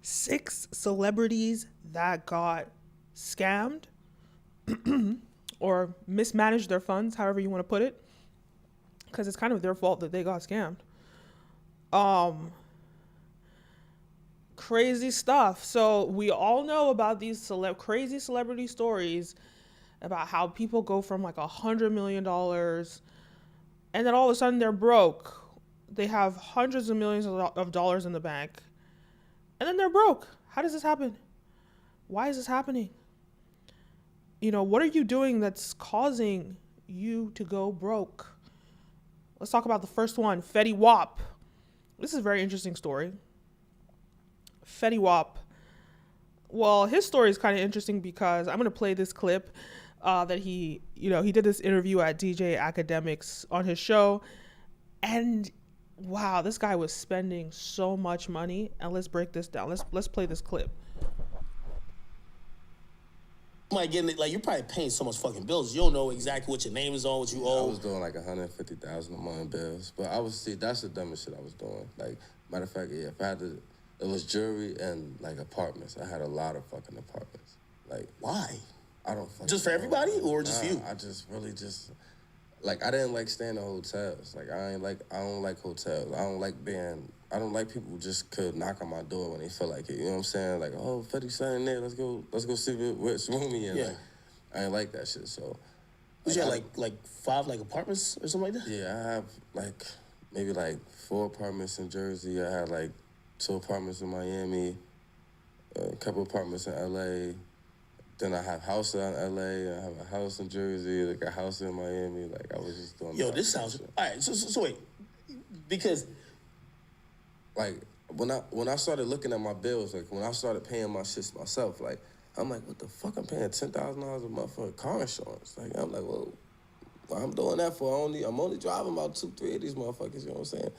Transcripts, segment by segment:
6 celebrities that got scammed or mismanaged their funds, however you want to put it, because it's kind of their fault that they got scammed. Crazy stuff. So we all know about these crazy celebrity stories about how people go from like $100 million and then all of a sudden they're broke. They have hundreds of millions of dollars in the bank and then they're broke. How does this happen? Why is this happening? What are you doing that's causing you to go broke? Let's talk about the first one, Fetty Wap. This is a very interesting story. Fetty Wap. Well, his story is kind of interesting because I'm going to play this clip that he did this interview at DJ Academics on his show. And wow, this guy was spending so much money. And let's break this down. Let's play this clip. Like you're probably paying so much fucking bills. You don't know exactly what your name is on, what you owe. I was doing like $150,000 a month in bills, but that's the dumbest shit I was doing. Like, matter of fact, yeah, if I had to, it was jewelry and like apartments. I had a lot of fucking apartments. Like, why? I don't fucking just for everybody or just for you? I just really like I didn't like staying in hotels. Like I don't like hotels. I don't like people who just could knock on my door when they feel like it. You know what I'm saying? Like, oh, Fetty's in there. Let's go see which room he in. Yeah. Like, I ain't like that shit. So, you had like 5 like apartments or something like that? Yeah, I have like maybe like 4 apartments in Jersey. I had like 2 apartments in Miami, a couple apartments in LA. Then I have a house out in LA. I have a house in Jersey, like a house in Miami. Like I was just doing. Yo, this sounds all right. So wait, because like when I started looking at my bills, like when I started paying my shit myself, like I'm like, what the fuck? I'm paying $10,000 a month for car insurance. Like I'm like, well, I'm doing that for I'm only driving about 2-3 of these motherfuckers. You know what I'm saying?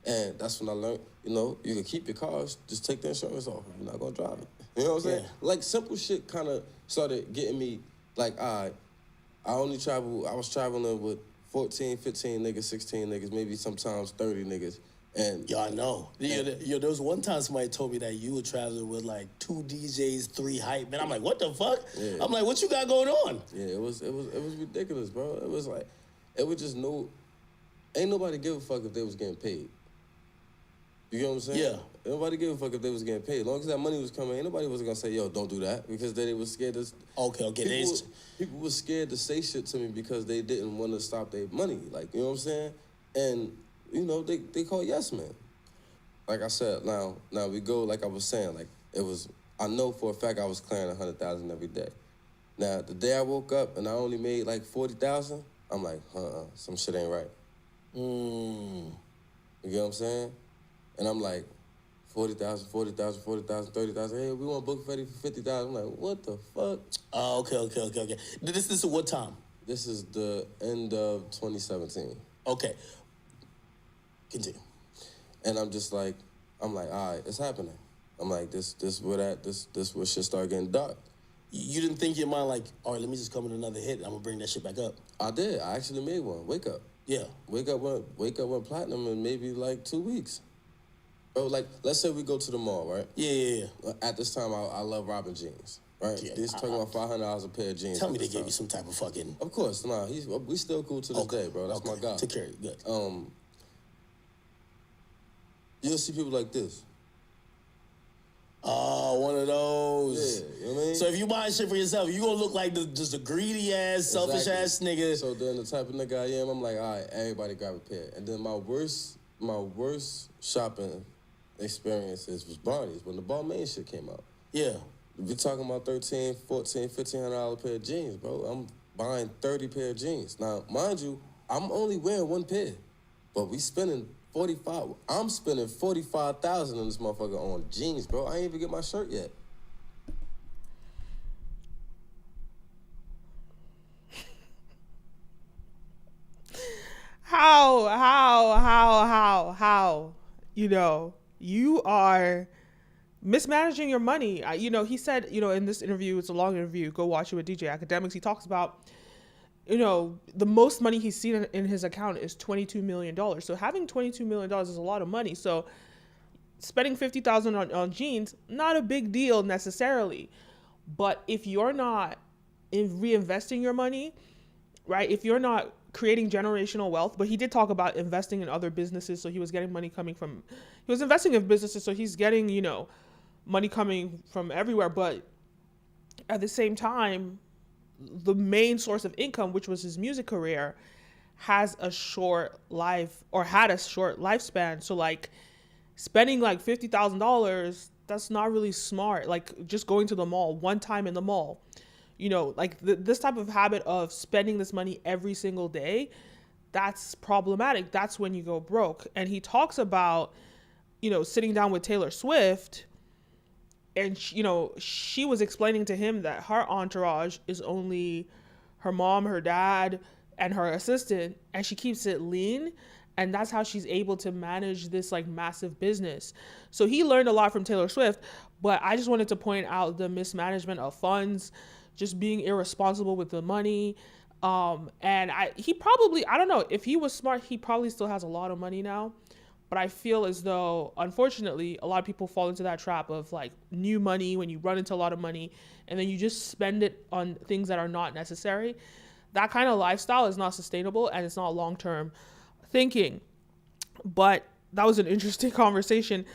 And that's when I learned, you can keep your cars, just take the insurance off. You're not gonna drive it. You know what I'm saying? Yeah. Like simple shit kind of started getting me like, I was traveling with 14, 15 niggas, 16 niggas, maybe sometimes 30 niggas. And yo, I know. Yo, there was one time somebody told me that you were traveling with like 2 DJs, 3 hype men. I'm like, what the fuck? Yeah. I'm like, what you got going on? Yeah, it was ridiculous, bro. It was like, it was just ain't nobody give a fuck if they was getting paid. You get what I'm saying? Yeah. Nobody give a fuck if they was getting paid. As long as that money was coming, ain't nobody was gonna say, yo, don't do that. Because they was scared to... Okay. People were scared to say shit to me because they didn't want to stop their money. Like, you know what I'm saying? And, they call yes man. Like I said, now we go, like I was saying, like, I know for a fact I was clearing $100,000 every day. Now, the day I woke up and I only made like $40,000, I'm like, some shit ain't right. You get what I'm saying? And I'm like, 40,000, 30,000. Hey, we want to book Fetty for 50,000. I'm like, what the fuck? Oh, okay. This is what time? This is the end of 2017. Okay. Continue. And I'm like, all right, it's happening. I'm like, this where shit start getting dark. You didn't think in your mind like, all right, let me just come with another hit. I'm gonna bring that shit back up. I did. I actually made one. Wake Up. Yeah. Wake Up went platinum in maybe like 2 weeks. Bro, like, let's say we go to the mall, right? Yeah. At this time, I love Robin jeans, right? Yeah, they're talking about $500 a pair of jeans. Tell me they gave you some type of fucking... Of course, nah. We still cool to this day, bro. That's my guy. Take care of you. Good. You'll see people like this. Oh, one of those. Yeah, you know what I mean? So if you buying shit for yourself, you gonna look like just a greedy-ass, selfish-ass nigga. So then the type of nigga I am, I'm like, all right, everybody grab a pair. And then my worst shopping experiences was Barney's when the Balmain shit came out. Yeah. We talking about $1,300, $1,400, $1,500 pair of jeans, bro. I'm buying 30 pair of jeans. Now, mind you, I'm only wearing 1 pair, but we spending I'm spending $45,000 on this motherfucker on jeans, bro. I ain't even get my shirt yet. How? You are mismanaging your money. He said, in this interview, it's a long interview, go watch it with DJ Academics. He talks about, the most money he's seen in his account is $22 million. So having $22 million is a lot of money. So spending $50,000 on jeans, not a big deal necessarily. But if you're not reinvesting your money, right? If you're not creating generational wealth, but he did talk about investing in other businesses. So he was getting money coming from, he was investing in businesses. So he's getting, money coming from everywhere. But at the same time, the main source of income, which was his music career, has a short life, or had a short lifespan. So like spending like $50,000, that's not really smart. Like just going to the mall one time in the mall, this type of habit of spending this money every single day, that's problematic. That's when you go broke. And he talks about, sitting down with Taylor Swift, and she was explaining to him that her entourage is only her mom, her dad, and her assistant, and she keeps it lean, and that's how she's able to manage this like massive business. So he learned a lot from Taylor Swift, but I just wanted to point out the mismanagement of funds, just being irresponsible with the money. And I don't know, if he was smart, he probably still has a lot of money now. But I feel as though, unfortunately, a lot of people fall into that trap of like new money, when you run into a lot of money and then you just spend it on things that are not necessary. That kind of lifestyle is not sustainable, and it's not long-term thinking. But that was an interesting conversation.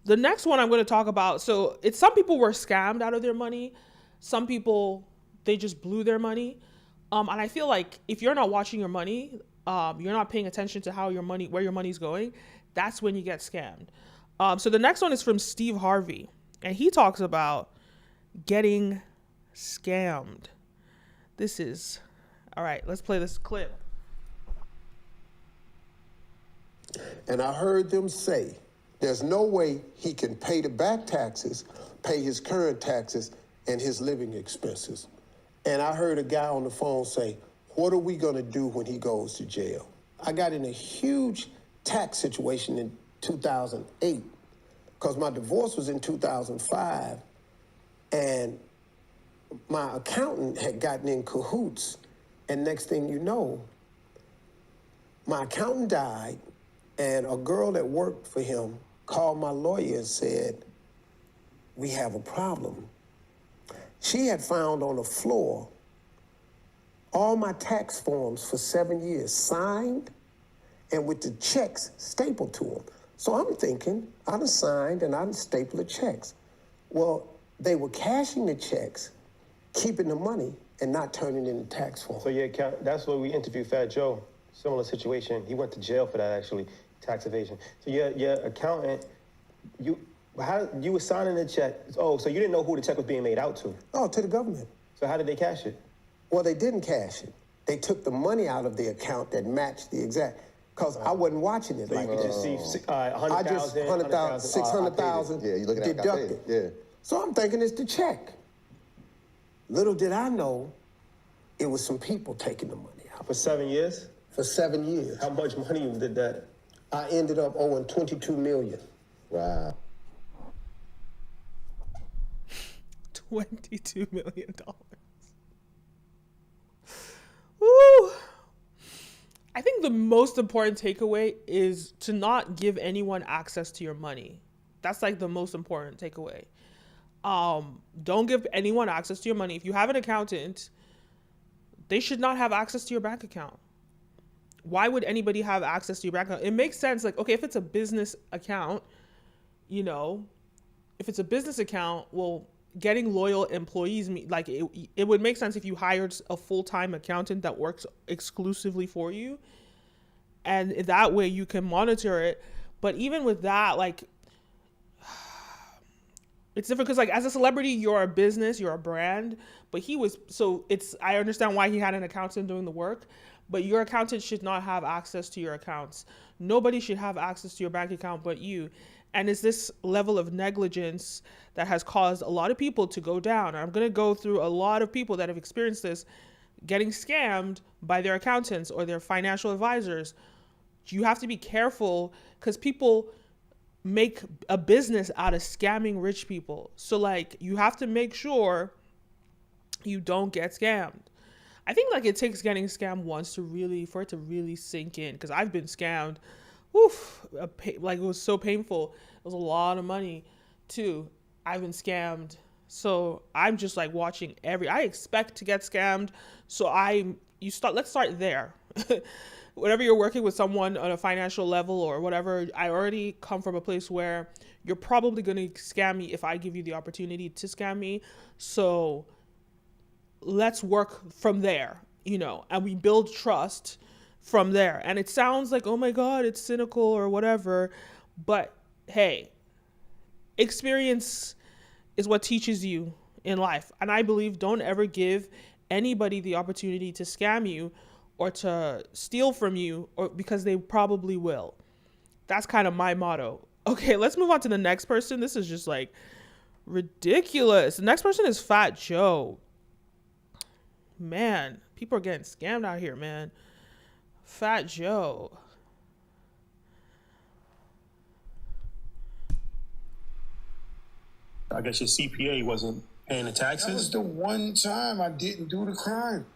The next one I'm going to talk about, so it's some people were scammed out of their money. Some people, they just blew their money. And I feel like if you're not watching your money, you're not paying attention to where your money's going, that's when you get scammed. So the next one is from Steve Harvey, and he talks about getting scammed. All right, let's play this clip. And I heard them say, there's no way he can pay the back taxes, pay his current taxes, and his living expenses. And I heard a guy on the phone say, what are we gonna do when he goes to jail? I got in a huge tax situation in 2008, because my divorce was in 2005, and my accountant had gotten in cahoots, and next thing you know, my accountant died, and a girl that worked for him called my lawyer and said, we have a problem. She had found on the floor all my tax forms for 7 years, signed and with the checks stapled to them. So I'm thinking, I done signed and I done stapled the checks. Well, they were cashing the checks, keeping the money, and not turning in the tax form. So your account, that's where we interviewed Fat Joe. Similar situation. He went to jail for that, actually, tax evasion. So your accountant, you were signing the check. Oh, so you didn't know who the check was being made out to? Oh, to the government. So how did they cash it? Well, they didn't cash it. They took the money out of the account that matched the exact, because I wasn't watching it so like you could just see 100,000, I just 100,000, 600,000 yeah, you looking at deducted. Yeah. So I'm thinking it's the check. Little did I know, it was some people taking the money out. For 7 years? For 7 years. How much money did that? I ended up owing $22 million. Wow. $22 million. Woo! I think the most important takeaway is to not give anyone access to your money. That's like the most important takeaway. Don't give anyone access to your money. If you have an accountant, they should not have access to your bank account. Why would anybody have access to your bank account? It makes sense. Like, okay, if it's a business account, if it's a business account, well, getting loyal employees, like it would make sense if you hired a full-time accountant that works exclusively for you, and that way you can monitor it. But even with that, like, it's different because, like, as a celebrity, you're a business, you're a brand. But I understand why he had an accountant doing the work, but your accountant should not have access to your accounts. Nobody should have access to your bank account but you. And it's this level of negligence that has caused a lot of people to go down. I'm going to go through a lot of people that have experienced this, getting scammed by their accountants or their financial advisors. You have to be careful because people make a business out of scamming rich people. So, like, you have to make sure you don't get scammed. I think, like, it takes getting scammed once for it to really sink in, because I've been scammed like it was so painful. It was a lot of money too. I've been scammed. So I'm just like watching I expect to get scammed. So let's start there. Whenever you're working with someone on a financial level or whatever, I already come from a place where you're probably going to scam me if I give you the opportunity to scam me. So let's work from there, and we build trust from there. And it sounds like, oh my God, it's cynical or whatever. But hey, experience is what teaches you in life. And I believe don't ever give anybody the opportunity to scam you or to steal from you, or because they probably will. That's kind of my motto. Okay, let's move on to the next person. This is just like ridiculous. The next person is Fat Joe. Man, people are getting scammed out here, man. Fat Joe. I guess your CPA wasn't paying the taxes. That was the one time I didn't do the crime.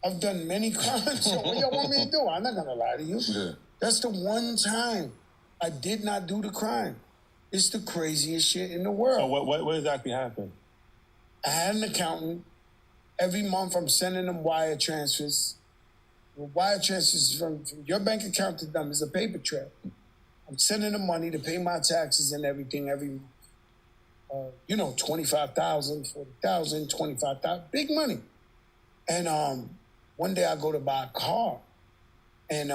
I've done many crimes, so what y'all want me to do? I'm not gonna lie to you. Yeah. That's the one time I did not do the crime. It's the craziest shit in the world. So what exactly happened? I had an accountant. Every month I'm sending them wire transfers. Well, wire transfers from your bank account to them is a paper trail. I'm sending them money to pay my taxes and everything every month. 25,000, 40,000, 25,000, big money. And one day I go to buy a car. And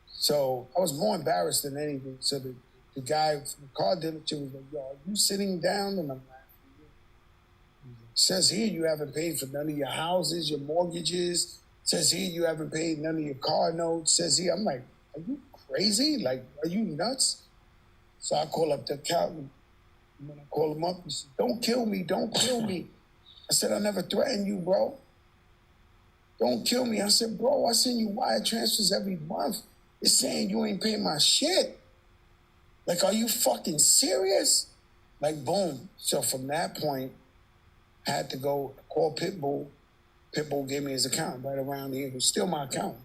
so I was more embarrassed than anything. So the guy from the car dealership was like, yo, are you sitting down? And I'm laughing. It says here you haven't paid for none of your houses, your mortgages. It says here you haven't paid none of your car notes. It says here, I'm like, are you crazy? Like, are you nuts? So I call up the accountant. And when I call him up, he said, don't kill me, don't kill me. I said, I never threatened you, bro. Don't kill me. I said, bro, I send you wire transfers every month. It's saying you ain't paying my shit. Like, are you fucking serious? Like, boom. So from that point, I had to go call Pitbull. Pitbull gave me his account right around here. It was still my account.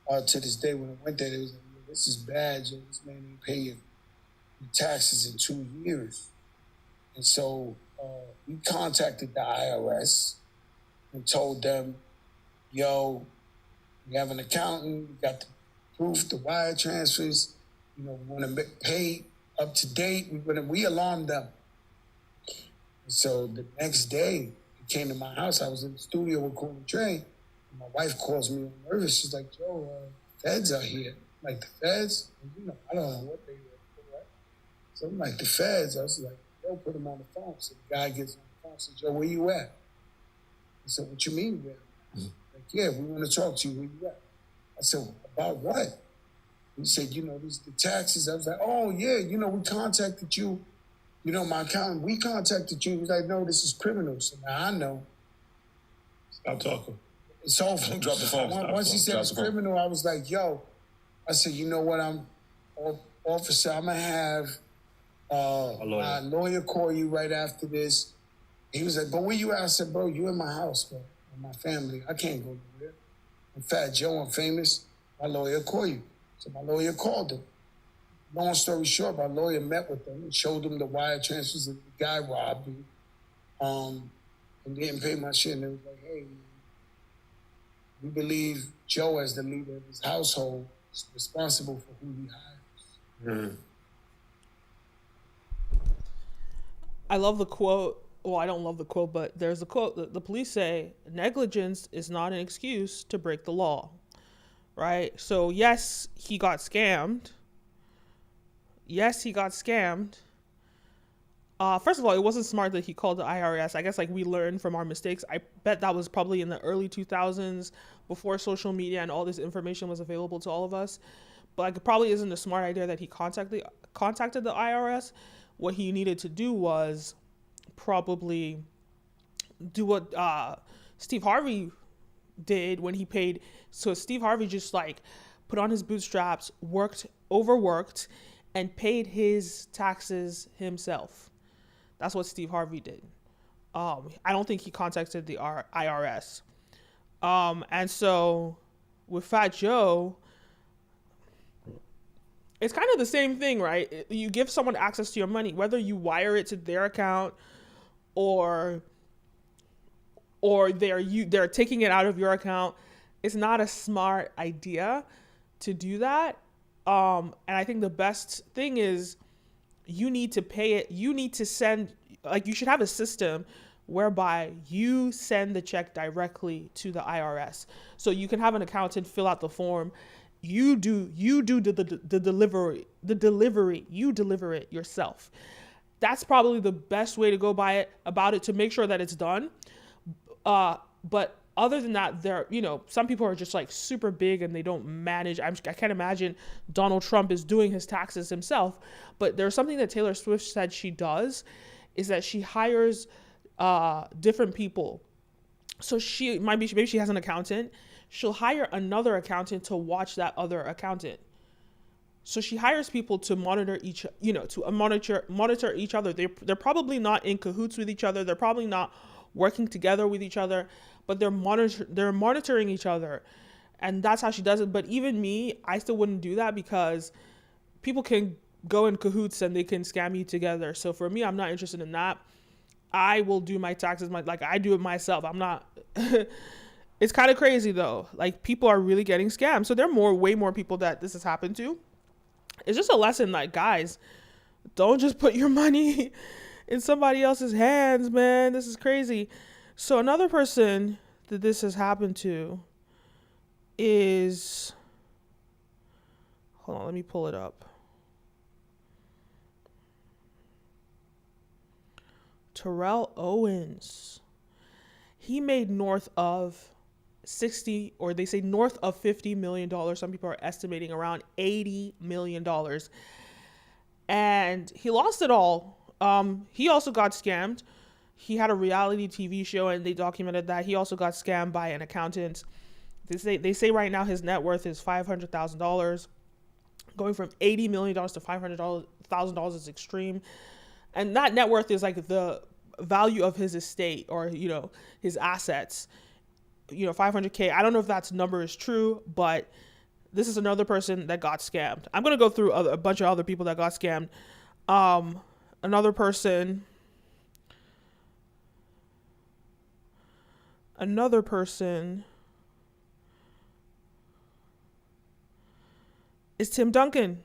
To this day, when I went there, they was like, this is bad, Joe. This man ain't pay your taxes in 2 years. And so we contacted the IRS and told them, yo, we have an accountant, we got the proof, the wire transfers, we want to pay up to date. We alarmed them. And so the next day, he came to my house. I was in the studio with Corey Trey. And my wife calls me nervous. She's like, Joe, feds are here. I'm like, the feds? And, I don't know what they were. Right? So I'm like, the feds? I was like, Joe, put them on the phone. So the guy gets on the phone. Says, Joe, where you at? I said, what you mean where? Like, yeah, we want to talk to you. Where you at? I said, about what? He said, the taxes. I was like, oh, yeah, we contacted you. My accountant, we contacted you. He was like, no, this is criminal. So now I know. Stop talking. So drop the phone. Once he said it's criminal, I was like, yo. I said, you know what? Officer, I'm going to have my lawyer call you right after this. He was like, but where you at? I said, bro, you in my house, bro. With my family. I can't go nowhere. I'm Fat Joe. I'm famous. My lawyer call you. So my lawyer called him. Long story short, my lawyer met with them and showed them the wire transfers that the guy robbed me. And didn't pay my shit. And they was like, hey, we believe Joe, as the leader of his household, is responsible for who he hires. Mm-hmm. I love the quote. Well, I don't love the quote, but there's a quote. The police say, negligence is not an excuse to break the law. Right? So, yes, he got scammed. First of all, it wasn't smart that he called the IRS. I guess we learned from our mistakes. I bet that was probably in the early 2000s before social media and all this information was available to all of us. But it probably isn't a smart idea that he contacted the IRS. What he needed to do was probably do what Steve Harvey did when he paid. So Steve Harvey just put on his bootstraps, overworked, and paid his taxes himself. That's what Steve Harvey did. I don't think he contacted the IRS. And so with Fat Joe, it's kind of the same thing, right? You give someone access to your money, whether you wire it to their account or they're taking it out of your account. It's not a smart idea to do that. And I think the best thing is you need to pay it. You need to send, like, you should have a system whereby you send the check directly to the IRS. So you can have an accountant fill out the form. You do the delivery, you deliver it yourself. That's probably the best way to go about it to make sure that it's done. But other than that, some people are just like super big and they don't manage. I can't imagine Donald Trump is doing his taxes himself, but there's something that Taylor Swift said she does is that she hires different people. So maybe she has an accountant. She'll hire another accountant to watch that other accountant. So she hires people to monitor monitor each other. They're probably not in cahoots with each other. They're probably not working together with each other, but they're monitoring each other. And that's how she does it. But even me, I still wouldn't do that because people can go in cahoots and they can scam you together. So for me, I'm not interested in that. I will do my taxes, I do it myself. I'm not, it's kind of crazy though. Like, people are really getting scammed. So there are way more people that this has happened to. It's just a lesson, like, guys, don't just put your money in somebody else's hands, man. This is crazy. So another person that this has happened to is, hold on, let me pull it up. Tyrell Owens. He made north of 60, or they say north of $50 million. Some people are estimating around $80 million. And he lost it all. He also got scammed. He had a reality TV show and they documented that. He also got scammed by an accountant. They say right now his net worth is $500,000. Going from $80 million to $500,000 is extreme. And that net worth is like the value of his estate or, his assets. 500K. I don't know if that number is true, but this is another person that got scammed. I'm going to go through a bunch of other people that got scammed. Another person is Tim Duncan.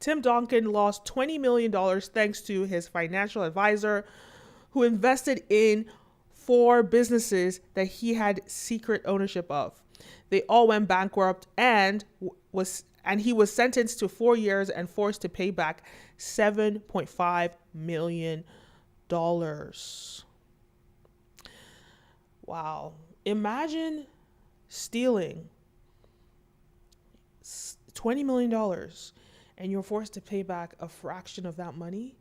Tim Duncan lost $20 million thanks to his financial advisor who invested in 4 businesses that he had secret ownership of. They all went bankrupt and he was sentenced to 4 years and forced to pay back $7.5 million. Wow. Imagine stealing $20 million and you're forced to pay back a fraction of that money.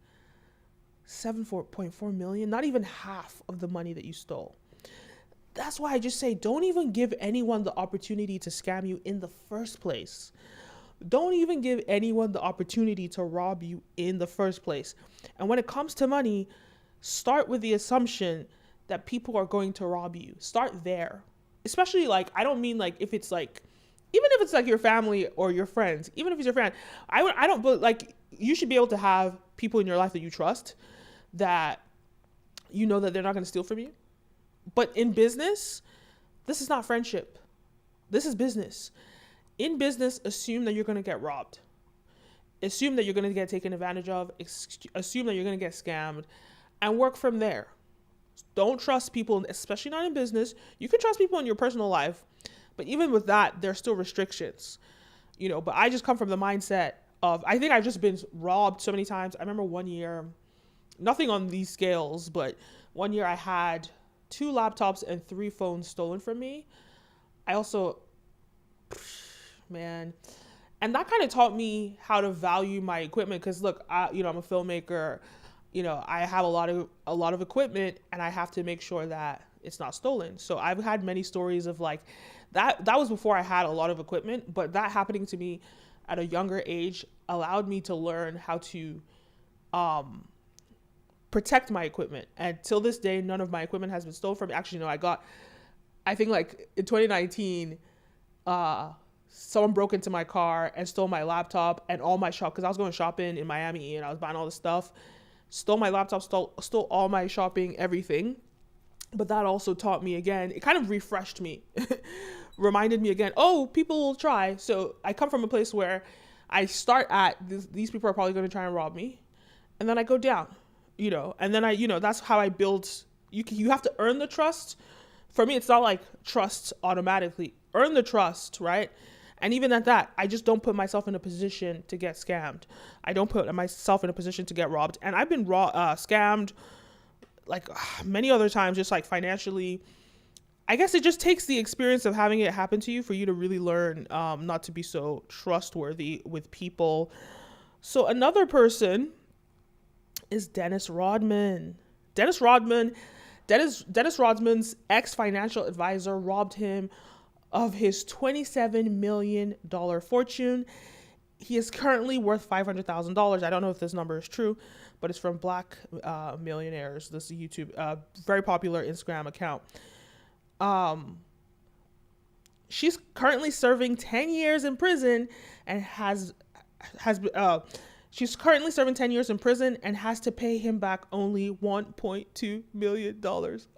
$7.4 million, not even half of the money that you stole. That's why I just say, don't even give anyone the opportunity to scam you in the first place. Don't even give anyone the opportunity to rob you in the first place. And when it comes to money, start with the assumption that people are going to rob you. Start there. Especially, like, I don't mean like if it's like, even if it's like your family or your friends, even if it's your friend, but like, you should be able to have people in your life that you trust, that you know that they're not going to steal from you. But in business, this is not friendship. This is business. In business, assume that you're going to get robbed. Assume that you're going to get taken advantage of. Assume that you're going to get scammed, and work from there. Don't trust people, especially not in business. You can trust people in your personal life, but even with that, there's still restrictions. But I just come from the mindset of, I think I've just been robbed so many times. I remember one year, nothing on these scales, but one year I had 2 laptops and 3 phones stolen from me. I also, man, and that kind of taught me how to value my equipment. Cause look, I'm a filmmaker, I have a lot of equipment and I have to make sure that it's not stolen. So I've had many stories of like that was before I had a lot of equipment, but that happening to me at a younger age allowed me to learn how to, protect my equipment. And till this day, none of my equipment has been stolen from me. Actually, no, I think like in 2019, someone broke into my car and stole my laptop and all my shop, because I was going shopping in Miami and I was buying all this stuff. Stole my laptop, stole all my shopping, everything. But that also taught me again, it kind of refreshed me, reminded me again, oh, people will try. So I come from a place where I start at these people are probably going to try and rob me, and then I go down, and then that's how I build. You have to earn the trust. For me, it's not like trust automatically. Earn the trust, right? And even at that, I just don't put myself in a position to get scammed. I don't put myself in a position to get robbed. And I've been scammed like many other times, just like financially. I guess it just takes the experience of having it happen to you for you to really learn not to be so trustworthy with people. So another person is Dennis Rodman. Dennis Rodman's ex-financial advisor robbed him of his $27 million fortune. He is currently worth $500,000. I don't know if this number is true, but it's from Black Millionaires. This is YouTube, very popular Instagram account. She's currently serving 10 years in prison and she's currently serving 10 years in prison and has to pay him back only $1.2 million.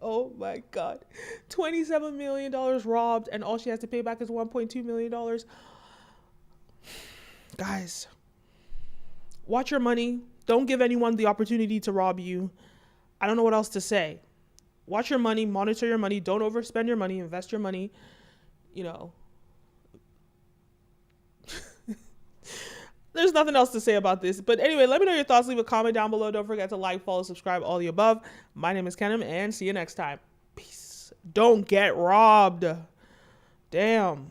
Oh my God. $27 million robbed, and all she has to pay back is $1.2 million. Guys, watch your money. Don't give anyone the opportunity to rob you. I don't know what else to say. Watch your money, monitor your money. Don't overspend your money, invest your money, There's nothing else to say about this. But anyway, let me know your thoughts. Leave a comment down below. Don't forget to like, follow, subscribe, all the above. My name is Kenim, and see you next time. Peace. Don't get robbed. Damn.